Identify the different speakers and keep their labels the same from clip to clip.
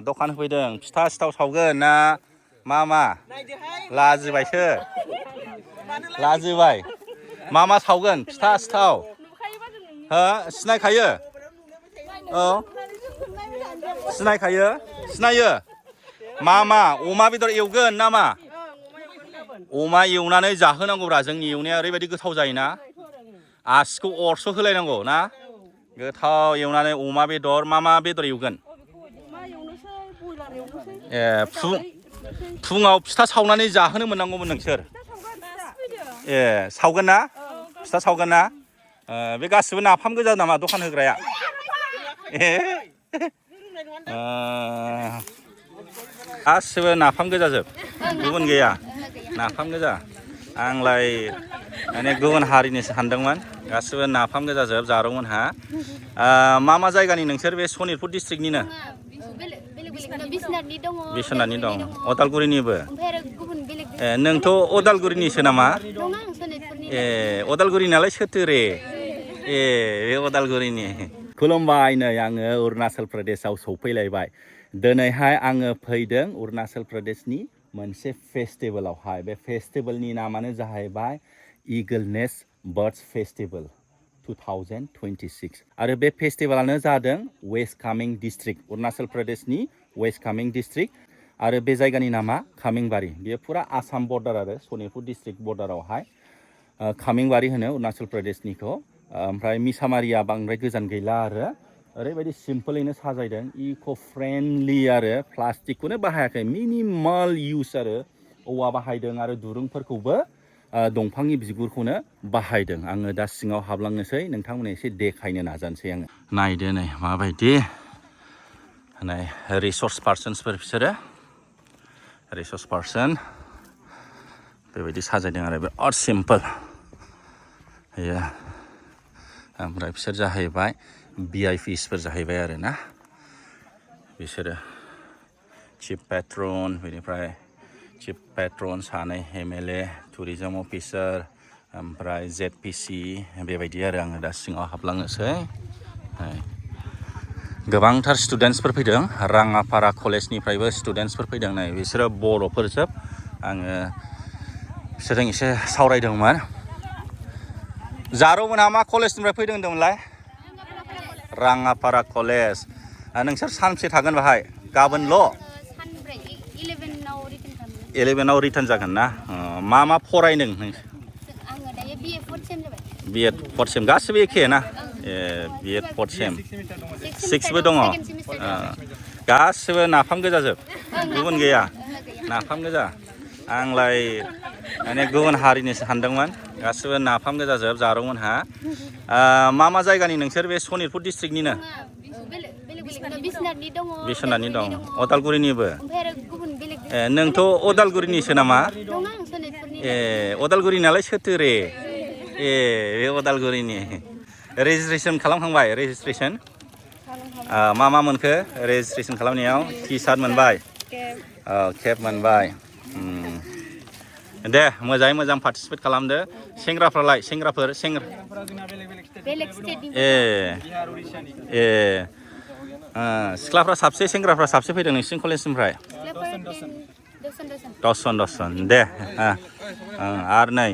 Speaker 1: दखान होफैदों फिथा सिथाव सावगोन ना मा लाजिबायसो लाजिबाय मा सावगोन फिथा सिथाव हो सिनायखायो औ सिनायखायो सिनायो मा अमा बेदर एवगोन ना मा अमा एवनानै जाहोनांगौब्रा जोंनि एवनाया ओरैबायदि गोथाव जायोना आसिखौ अरस' होलायनांगौ ना गोथाव एवनानै अमा बेदर मा बेदर एवगोन ए फुङाव फिथा सावनानै जाहोनो मोननांगौमोन नोंसोर ए सावगोन ना फिथा सावगोन ना बे गासिबो नाफाम गोजा नामा दखान होग्राया ए गासिबो नाफाम गोजाजोब गुबुन गैया नाफाम गोजा आंलाय माने गुबुन हारिनिसो सानदोंमोन गासिबो नाफाम गोजाजोब जारौमोनहा मा जायगानि नोंसोर बे सनितपुर डिस्ट्रिक्टनिनो बिश्वनाथनि दं अदालगुरिनिबो ए नोंथ' अदालगुरिनिसो नामा ए अदालगुरि नालाय सोरथो रे ए बे अदालगुरिनि खुलुमबाय नै आङो अरुणाचल प्रदेशआव सौफैलायबाय दिनैहाय आङो फैदों अरुणाचल प्रदेशनि मोनसे फेस्टिभेलावहाय बे फेस्टिभेलनि नामानो जाहैबाय इगल नेस्ट बार्ड्स फेस्टिभेल 2026 आरो बे फेस्टिभेलानो जादों वेस्ट कामें डिस्ट्रिक्ट अरुणाचल प्रदेशनि वेस्ट कामें डिस्ट्रिक्ट आरो बे जायगानि नामा कामिंबारि बेयो फुरा आसाम बर्डार आरो सनितपुर डिस्ट्रिक्ट बर्डारावहाय कामिंबारि होनो अरुणाचल प्रदेशनिखौ ओमफ्राय मिसामारिया बांद्राय गोजान गैला आरो ओरैबायदि सिम्पलैनो साजायदों इक' फ्रेन्डलि आरो प्लास्टिकखौनो बाहायाखै मिनिमाल इउज आरो औवा बाहायदों आरो दुरुंफोरखौबो दंफांनि बिगुरखौनो बाहायदों आङो दा सिङाव हाबलांनोसै नोंथांमोननो एसे देखायनो नाजानोसै आङो नायदो नै माबायदि नै रिसर्स पार्सन्सफोर बिसोरो रिसर्स पार्सन बेबायदि साजायदों आरो बिराद सिम्पोल ओमफ्राय बिसोर जाहैबाय VIPsफोर जाहैबाय आरो ना बिसोरो चिफ पेट्रन बेनिफ्राय चिफ पेट्रन सानै MLA टुरिजम अफिसार ओमफ्राय ZPC बेबायदि आरो आङो दा सिङाव हाबलांनोसै गोबांथार स्टुडेन्टसफोर फैदों राङापारा कलेजनिफ्रायबो स्टुडेन्टसफोर फैदों नै बिसोरो बर'फोरजोब आङो बिसोरजों एसे सावरायदोंमोन जारौमोनहा मा कलेजनिफ्राय फैदों होनदोंमोनलाय राङापारा कलेज नोंसोर सानबेसे थागोन बाहाय गाबोनल' 11आव रिटार्न जागोन ना मा फरायदों नोंसोर
Speaker 2: आङो दायो BA 4th सेम जाबाय
Speaker 1: BA 4th सेम गासिबो एखे ना ए BA 4th सेम 6बो दङ गासिबो नाफाम गोजाजोब गुबुन गैया नाफाम गोजा आंलाय माने गुबुन हारिनिसो सानदोंमोन गासिबो नाफाम गोजाजोब जारौमोनहा मा जायगानि नोंसोर बे सनितपुर डिस्ट्रिक्टनिनो बिश्वनाथनि दं अदालगुरिनिबो ए नोंथ' अदालगुरिनिसो नामा ए अदालगुरि नालाय सोरथो रे ए बे अदालगुरिनि रेजिस्ट्रेसन खालामखांबाय रेजिस्ट्रेसन मा मोनखो रेजिस्ट्रेसन खालामनायाव टि सार्ट मोनबाय केप मोनबाय दे मोजाङै मोजां पार्टिसिपेट खालामदो सेंग्राफ्रालाय सेंग्राफोर ए सिख्लाफ्रा साबसे सेंग्राफ्रा साबसे फैदों नोंसिनि कलेजनिफ्राय दसजन दे आरो नै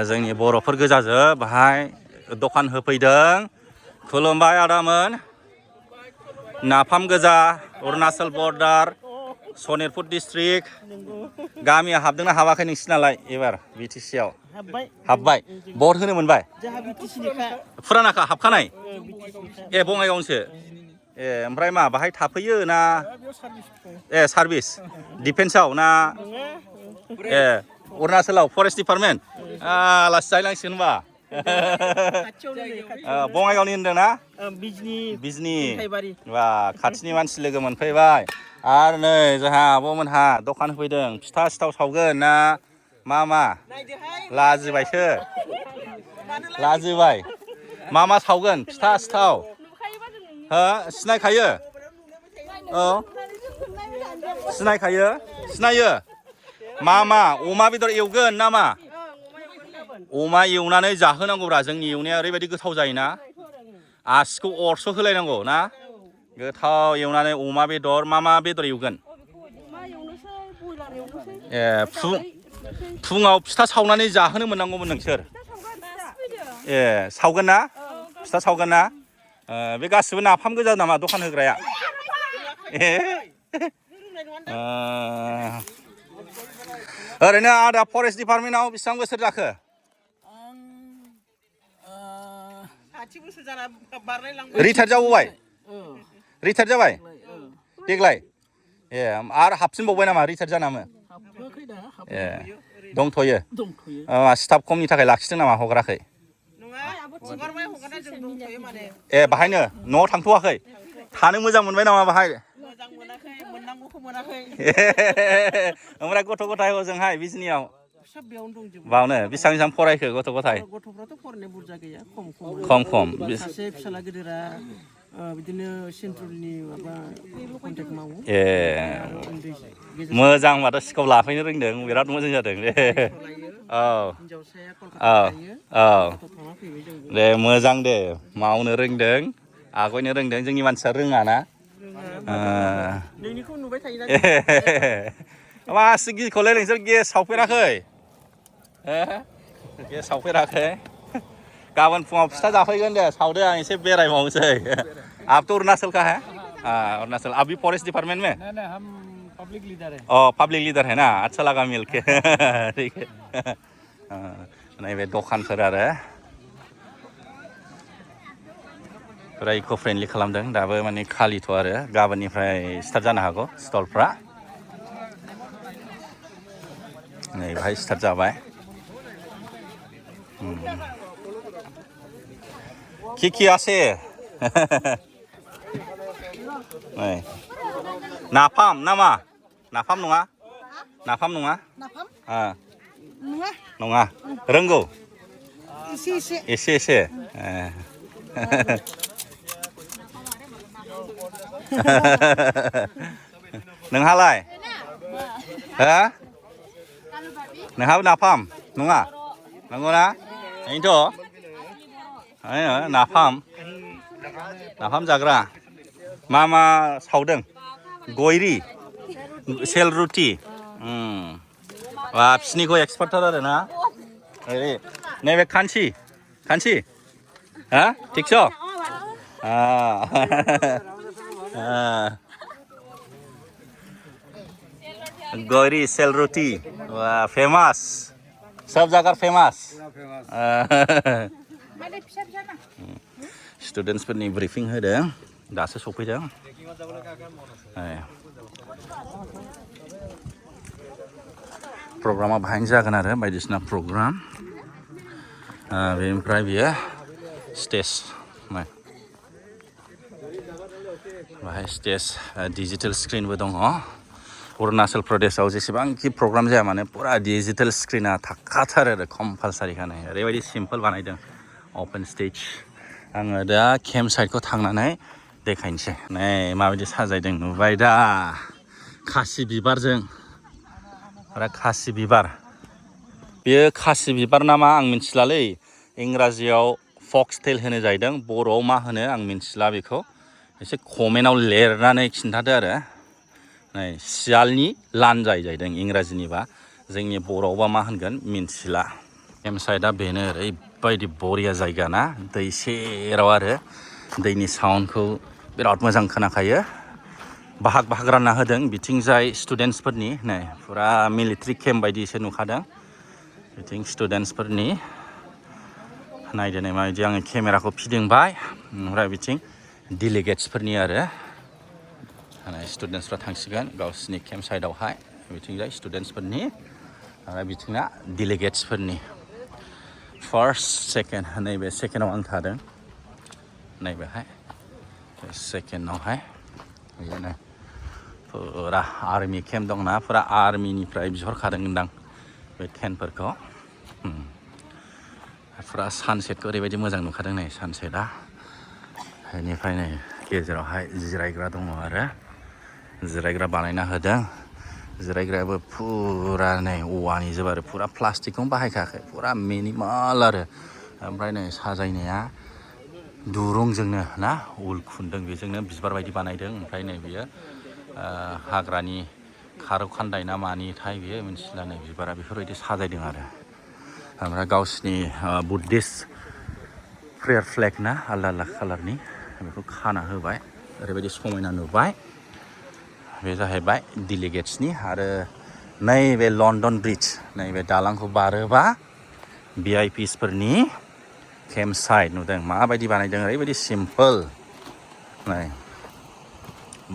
Speaker 1: जोंनि बर'फोर गोजाजोब बाहाय दखान होफैदों खुलुमबाय आदामोन नाफाम गोजा अरुणाचल बर्डार सनितपुर डिस्ट्रिक्ट गामिया हाबदोंना हाबाखै नोंसिनालाय एबार BTC आव हाबबाय भट होनो मोनबाय फुरानाखा हाबखानाय ए बङाइगावसो ए ओमफ्राय मा बाहाय थाफैयो ना ए सार्भिस डिफेन्सआव ना ए अरुणाचलाव फरेस्ट डिपार्टमेन्ट आलासि जाहैलांसिगोन होनबा बङाइगावनि होनदों ना बिजनि बा खाथिनि मानसि लोगो मोनफैबाय आरो नै जोंहा आब'मोनहा दखान होफैदों फिथा सिथाव सावगोन ना मा लाजिबायसो लाजिबाय मा सावगोन फिथा सिथाव हो सिनायखायो औ सिनायो मा अमा बेदर एवगोन ना मा अमा एवनानै जाहोनांगौब्रा जोंनि एवनाया ओरैबायदि गोथाव जायोना आसिखौ अरस' होलायनांगौ ना गोथाव एवनानै अमा बेदर मा बेदर एवगोन ए फुङाव फिथा सावनानै जाहोनो मोननांगौमोन नोंसोर ए सावगोन ना फिथा सावगोन ना बे गासिबो नाफाम गोजा नामा दखान होग्राया ए ओरैनो आदा फरेस्ट डिपार्टमेन्टआव बेसेबां बोसोर जाखो
Speaker 3: 60 बोसोर जाना बारलायलांबाय
Speaker 1: रिटायार जाबाय रिटायार जाबाय देग्लाय ए आरो हाबफिनबावबाय नामा रिटायार जानामो ए दंथ'यो स्टाफ खमनि थाखाय लाखिदों नामा हगाराखै ए बाहायनो न'आव थांथ'वाखै थानो मोजां मोनबाय नामा बाहाय
Speaker 3: मोजां मोनाखै मोननांगौखौ मोनाखै
Speaker 1: ओमफ्राय गथ' गथाय हजोंहाय बिजनियाव
Speaker 3: सब बेयावनो दंजोबो
Speaker 1: बावनो बेसेबां फरायखो गथ' गथाय
Speaker 3: गथ'फ्राथ' फरायनाय बुरजा गैया
Speaker 1: खम
Speaker 3: सासे फिसाला गिदिरा बिदिनो सेन्ट्रेलनि माबा कन्ट्रेक्ट मावो
Speaker 1: ए मोजां होनबाथ' सिखाव लाफैनो रोंदों बिराद मोजां जादों दे औ दे मोजां दे मावनो रोंदों आगयनो रोंदों जोंनि मानसिया रोङा ना
Speaker 3: नोंनिखौ नुबाय थायोना
Speaker 1: मा सिगिखौलाय नोंसोर गेस सावफेराखै गेस सावफेराखै गाबोन फुङाव फिथा जाफैगोन दे सावदो आं एसे बेरायबावनोसै आप तो अरुणाचल का है अरुणाचल अभी फॉरेस्ट डिपार्टमेंट में
Speaker 4: नहीं हम पब्लिक लीडर है
Speaker 1: पब्लिक लीडर है ना अच्छा लगा मिल के ठीक है नैबे दखानफोर आरो पुरा इक' फ्रेन्डलि खालामदों दाबो माने खालिथ' आरो गाबोननिफ्राय स्टार्ट जानो हागौ स्टलफ्रा नै बाहाय स्टार्ट जाबाय কি আছে नाफाम नामा नाफाम नङा नाफाम नङा नङा रोंगौ एसे नोंहालाय हो नोंहाबो नाफाम नङा नंगौना बेनोथ' नाफाम जाग्रा मा सावदों गयरी सेल रुटि बिसिनिखौ एक्सपार्टथार आरो ना नैबे खानसि हा थिगस' गयरी सेल रुटि फेमास सब जगह फेमास स्टुडेन्टसफोरनि ब्रिफिं होदों दासो सफैदों प्रग्रामा बाहायनो जागोन आरो बायदिसिना प्रग्राम बेनिफ्राय बियो स्टेज बाहाय स्टेज डिजिटेल स्क्रिनबो दङ अरुणाचल प्रदेशआव जेसेबांखि प्रग्राम जाया मानो पुरा डिजिटेल स्क्रिना थाखाथारो आरो कम्पालसारिखानो ओरैबायदि सिम्पोल बानायदों अपेन स्टेज आङो दा केम्प साइटखौ थांनानै देखायनोसै नै माबायदि साजायदों नुबाय दा खासि बिबारजों आरो खासि बिबार बेयो खासि बिबार नामा आं मिथिलालै इंराजियाव फक्सटेल होनो जाहैदों बर'आव मा होनो आं मिथिला बेखौ एसे कमेन्टआव लिरनानै खिन्थादो आरो नै सियालनि लानजाय जाहैदों इंराजिनिबा जोंनि बर'आवबा मा होनगोन मिथिला केम्प साइटआ बेनो ओरैबायदि बरिया जायगा ना दै सेराव आरो दैनि साउन्डखौ बिराद मोजां खोनाखायो बाहाग रानना होदों बिथिंजाय स्टुडेन्टसफोरनि नै फुरा मिलिटारि केम्प बायदिसो नुखादों बिथिं स्टुडेन्टसफोरनि नायदो नै माबायदि आङो केमेराखौ फिदिंबाय ओमफ्राय बिथिं डेलिगेट्सफोरनि आरो स्टुडेन्टसफ्रा थांसिगोन गावसिनि केम्प साइटआवहाय बिथिंजाय स्टुडेन्टसफोरनि आरो बिथिंना डेलिगेट्सफोरनि फार्स्ट सेकेन्ड नैबे सेकेन्डआव आं थादों नैबेहाय सेकेन्डआवहाय बिदिनो फुरा आर्मि केम्प दंना फुरा आर्मिनिफ्राय बिहरखादोंदां बे टेन्टफोरखौ फुरा सानसेटखौ ओरैबायदि मोजां नुखादों नै सानसेटआ बेनिफ्राय नै गेजेरावहाय जिरायग्रा दङ आरो जिरायग्रा बानायना होदों जिरायग्रायाबो फुरा नै औवानि जोब आरो फुरा प्लास्टिकखौनो बाहायखायाखै फुरा मिनिमाल आरो ओमफ्राय नै साजायनाया दुरुंजोंनो ना उल खुन्दुं बेजोंनो बिबार बायदि बानायदों ओमफ्राय नै बियो हाग्रानि खारौ खान्दाय ना मानिथाय बियो मिथिला नै बिबारा बेफोरबायदि साजायदों आरो ओमफ्राय गावसिनि बुद्धिस्ट प्रेयार फ्लेग ना आलदा आलदा कालारनि बेखौ खाना होबाय ओरैबायदि समायना नुबाय बे जाहैबाय डेलिगेट्सनि आरो नैबे लन्डन ब्रिज नैबे दालांखौ बारोबा VIPsफोरनि केम्प साइट नुदों माबायदि बानायदों ओरैबायदि सिम्पोल नै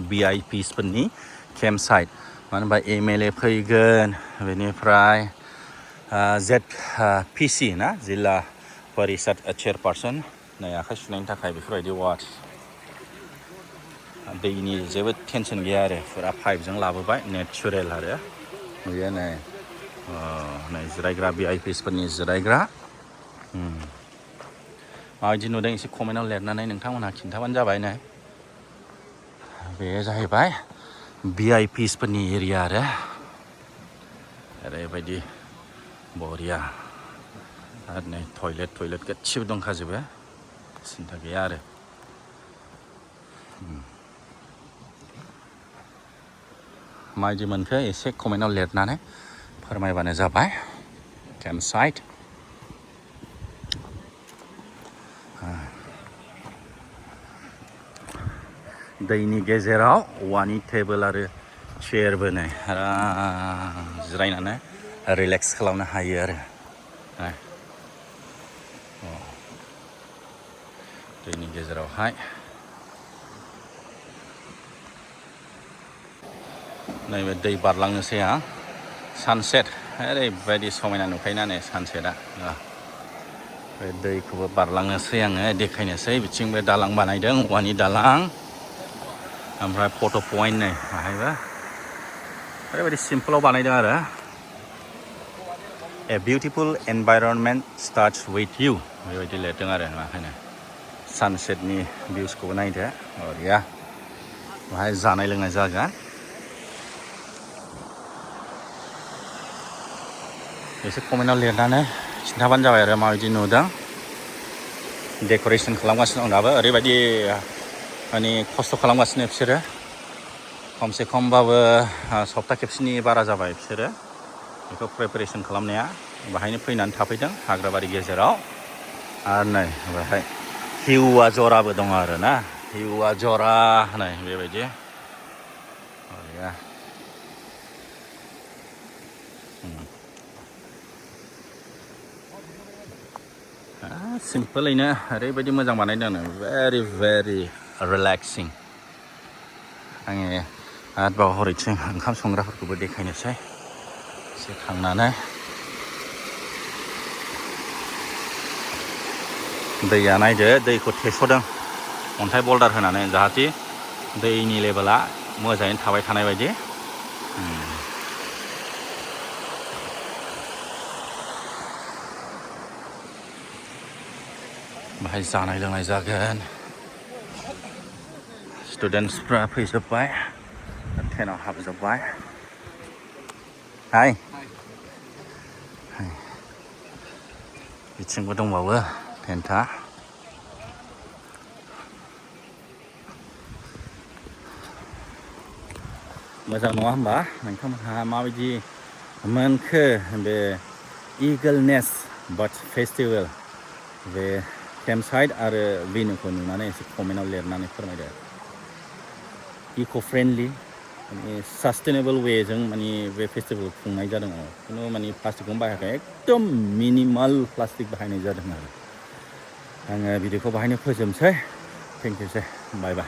Speaker 1: VIPsफोरनि केम्प साइट मानो होनबा MLA फैगोन बेनिफ्राय ZPC ना जिल्ला परिषद चेयारपारसन नै आखाइ सुनायनि थाखाय बेफोरबायदि वाच दैनि जेबो टेनसन गैया आरो फुरा पाइपजों लाबोबाय नेचारेल आरो बेयो नै जिरायग्रा VIPsफोरनि जिरायग्रा माबायदि नुदों एसे कमेन्टआव लिरनानै नोंथांमोनहा खिन्थाबानो जाबाय नै बे जाहैबाय VIPsफोरनि एरिया आरो ओरैबायदि बरिया आरो नै टयलेट गासिबो दंखाजोबो सिन्था गैया आरो माबायदि मोनखो एसे कमेन्टआव लिरनानै फोरमायबानो जाबाय केम्प साइट दैनि गेजेराव औवानि टेबोल आरो चेयारबो नै जिरायनानै रिलेक्स खालामनो हायो आरो दैनि गेजेरावहाय नैबे दै बारलांनोसै आं सानसेट ओरैबायदि समायना नुखायोना नै सानसेटआ बे दैखौबो बारलांनोसै आङो देखायनोसै बिथिंबो दालां बानायदों औवानि दालां ओमफ्राय फट' पइन्ट नै बाहायबो ओरैबायदि सिम्पोलाव बानायदों आरो a beautiful environment starts with you बेबायदि लिरदों आरो ओंखायनो सानसेटनि भिउसखौबो नायदो बरिया बाहाय जानाय लोंनाय जागोन एसे कमेन्टआव लिरनानै खिन्थाबानो जाबाय आरो माबायदि नुदों डेक'रेसन खालामगासिनो दं दाबो ओरैबायदि माने खस्थ' खालामगासिनो बिसोरो खमसे खमबाबो सप्ता खेबसेनि बारा जाबाय बिसोरो बेखौ प्रिपेरेसन खालामनाया बाहायनो फैनानै थाफैदों हाग्राबारि गेजेराव आरो नै बेहाय हिउवा जराबो दङ आरो ना हिउवा जरा नै बेबायदि सिम्पोलैनो ओरैबायदि मोजां बानायदों भेरि रिलेक्सिं आङो आरोबाव हरैथिं ओंखाम संग्राफोरखौबो देखायनोसै एसे थांनानै दैया नायदो दैखौ थेस'दों अन्थाइ बल्डार होनानै जाहाथे दैनि लेभेला मोजाङैनो थाबाय थानाय बायदि बाहाय जानाय लोंनाय जागोन स्टुडेन्टसफ्रा फैजोब्बाय टेनाव हाबजोब्बाय हाय बिथिंबो दंबावो टेन्टआ मोजां नङा होमबा नोंथांमोनहा माबायदि मोनखो बे इगल नेस्ट बार्ड फेस्टिभेल बे केम्प साइट आरो भेन्यूखौ नुनानै एसे कमेन्टआव लिरनानै फोरमायदो इक' फ्रेन्डलि माने सास्टेनेबल वेजों माने बे फेस्टिभेलखौ खुंनाय जादों आरो खुनु माने प्लास्टिकखौनो बाहायाखै एकदम मिनिमाल प्लास्टिक बाहायनाय जादों आरो आङो भिडिअखौ बाहायनो फोजोबनोसै थेंक इउ बाय बाय